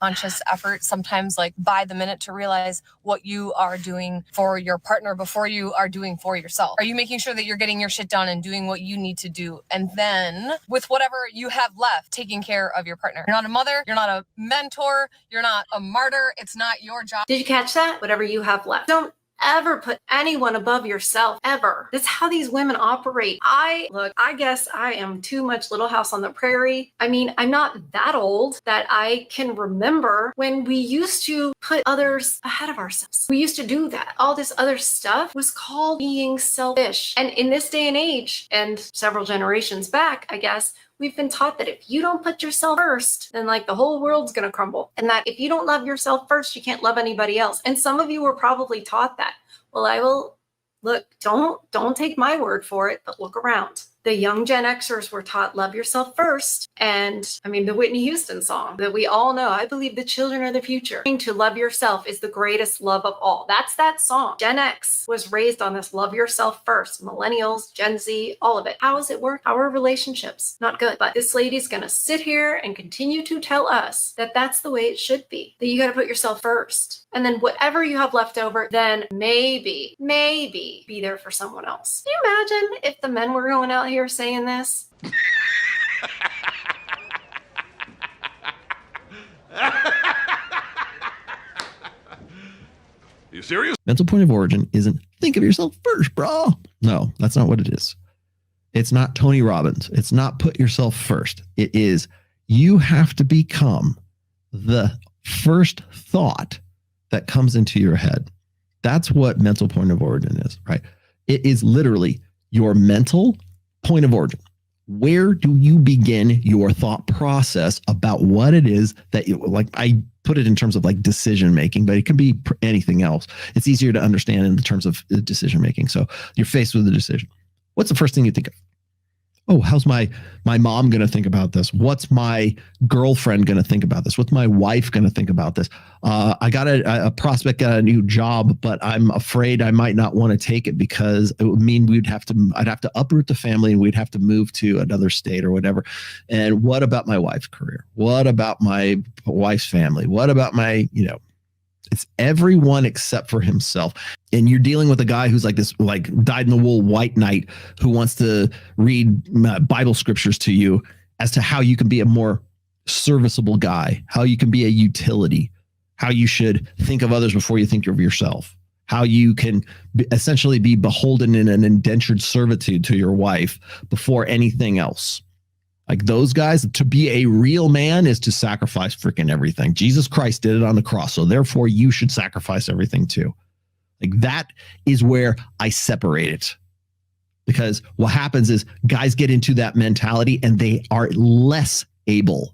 conscious effort sometimes, like by the minute, to realize what you are doing for your partner before you are doing for yourself. Are you making sure that you're getting your shit done and doing what you need to do? And then with whatever you have left, taking care of your partner. You're not a mother, you're not a mentor, you're not a martyr. It's not your job. Did you catch that? Whatever you have left. Don't ever put anyone above yourself, ever. That's how these women operate. I guess I am too much Little House on the Prairie. I mean, I'm not that old that I can remember when we used to put others ahead of ourselves. We used to do that. All this other stuff was called being selfish. And in this day and age, and several generations back, I guess, we've been taught that if you don't put yourself first, then like the whole world's going to crumble. And that if you don't love yourself first, you can't love anybody else. And some of you were probably taught that. Well, I will look, don't take my word for it, but look around. The young Gen Xers were taught love yourself first. And I mean, the Whitney Houston song that we all know, I believe the children are the future. To love yourself is the greatest love of all. That's that song. Gen X was raised on this love yourself first. Millennials, Gen Z, all of it. How does it work? How are relationships? Not good. But this lady's going to sit here and continue to tell us that that's the way it should be. That you got to put yourself first. And then whatever you have left over, then maybe be there for someone else. Can you imagine if the men were going out here saying this? You serious? Mental point of origin isn't think of yourself first, bro. No, that's not what it is. It's not Tony Robbins. It's not put yourself first. It is you have to become the first thought that comes into your head. That's what mental point of origin is, right? It is literally your mental point of origin. Where do you begin your thought process about what it is that you like? I put it in terms of like decision making, but it can be anything else. It's easier to understand in the terms of decision making. So you're faced with a decision. What's the first thing you think of? Oh, how's my mom going to think about this? What's my girlfriend going to think about this? What's my wife going to think about this? I got a prospect, got a new job, but I'm afraid I might not want to take it because it would mean I'd have to uproot the family and we'd have to move to another state or whatever. And what about my wife's career? What about my wife's family? What about my, it's everyone except for himself. And you're dealing with a guy who's like this, like dyed-in-the-wool white knight who wants to read Bible scriptures to you as to how you can be a more serviceable guy, how you can be a utility, how you should think of others before you think of yourself, how you can essentially be beholden in an indentured servitude to your wife before anything else. Like those guys, to be a real man is to sacrifice freaking everything. Jesus Christ did it on the cross. So therefore you should sacrifice everything too. Like that is where I separate it. Because what happens is guys get into that mentality and they are less able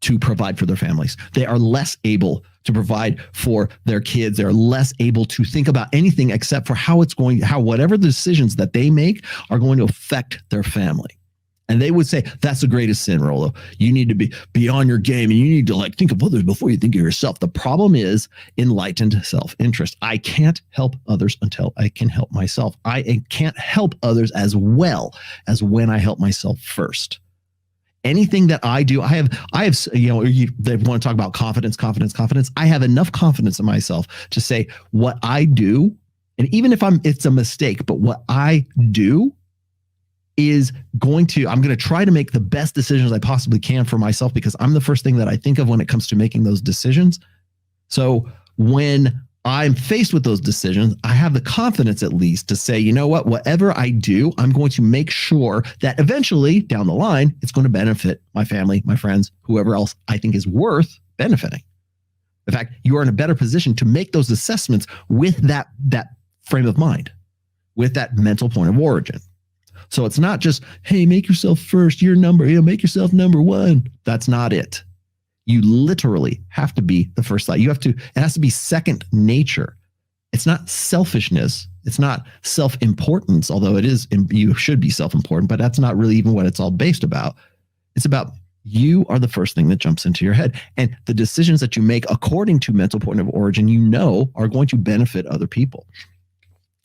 to provide for their families. They are less able to provide for their kids. They're less able to think about anything except for how whatever the decisions that they make are going to affect their family. And they would say, that's the greatest sin, Rollo. You need to be on your game and you need to think of others before you think of yourself. The problem is enlightened self-interest. I can't help others until I can help myself. I can't help others as well as when I help myself first. Anything that I do, I have, they want to talk about confidence. I have enough confidence in myself to say what I do. And even if it's a mistake, but what I do I'm going to try to make the best decisions I possibly can for myself because I'm the first thing that I think of when it comes to making those decisions. So when I'm faced with those decisions, I have the confidence at least to say, whatever I do, I'm going to make sure that eventually down the line, it's going to benefit my family, my friends, whoever else I think is worth benefiting. In fact, you are in a better position to make those assessments with that frame of mind, with that mental point of origin. So it's not just, hey, make yourself first, make yourself number one. That's not it. You literally have to be the first thought. It has to be second nature. It's not selfishness. It's not self-importance, although you should be self-important, but that's not really even what it's all based about. It's about you are the first thing that jumps into your head. And the decisions that you make according to mental point of origin, are going to benefit other people.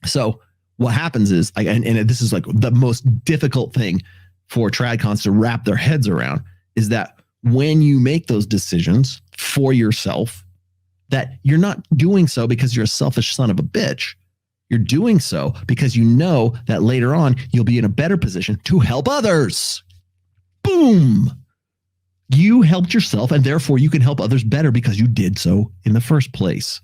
So what happens is, and this is like the most difficult thing for tradcons to wrap their heads around, is that when you make those decisions for yourself, that you're not doing so because you're a selfish son of a bitch. You're doing so because you know that later on you'll be in a better position to help others. Boom. You helped yourself, and therefore you can help others better because you did so in the first place.